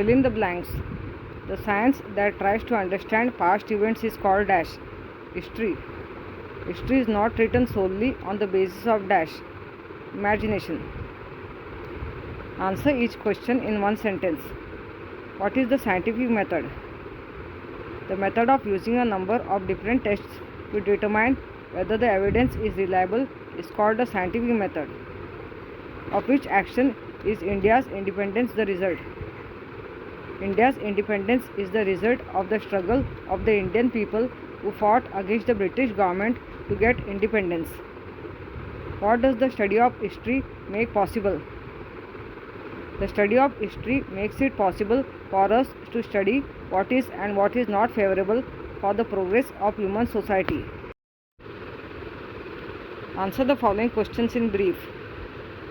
Fill in the blanks. The science that tries to understand past events is called dash. History. History is not written solely on the basis of dash. Imagination. Answer each question in one sentence. What is the scientific method? The method of using a number of different tests to determine whether the evidence is reliable is called the scientific method. Of which action is India's independence the result? India's independence is the result of the struggle of the Indian people who fought against the British government to get independence. What does the study of history make possible? The study of history makes it possible for us to study what is and what is not favorable for the progress of human society. Answer the following questions in brief.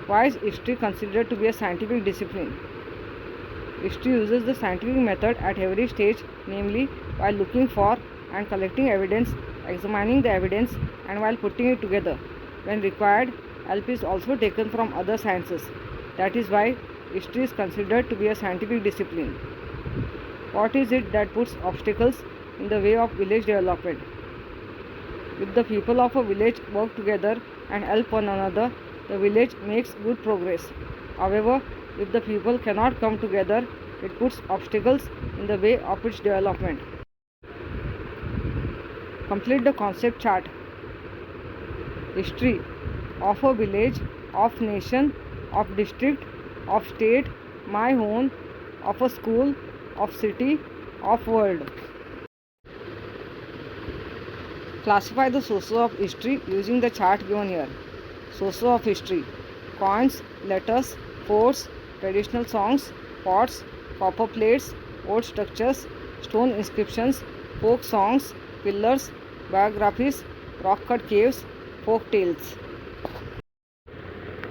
Why is history considered to be a scientific discipline? History uses the scientific method at every stage, namely while looking for and collecting evidence, examining the evidence, and while putting it together. When required, help is also taken from other sciences. That is why history is considered to be a scientific discipline. What is it that puts obstacles in the way of village development? If the people of a village work together and help one another, the village makes good progress. However, if the people cannot come together, it puts obstacles in the way of its development. Complete the concept chart. History of a village, of nation, of district, of state, my own, of a school, of city, of world. Classify the sources of history using the chart given here. Sources of history: coins, letters, forts, traditional songs, pots, copper plates, old structures, stone inscriptions, folk songs, pillars, biographies, rock-cut caves, folk tales.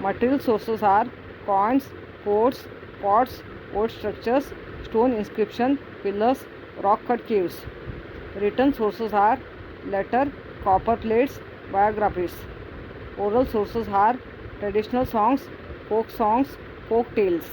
Material sources are coins, forts, pots, old structures, stone inscription, pillars, rock-cut caves. Written sources are letter, copper plates, biographies. Oral sources are traditional songs, folk tales.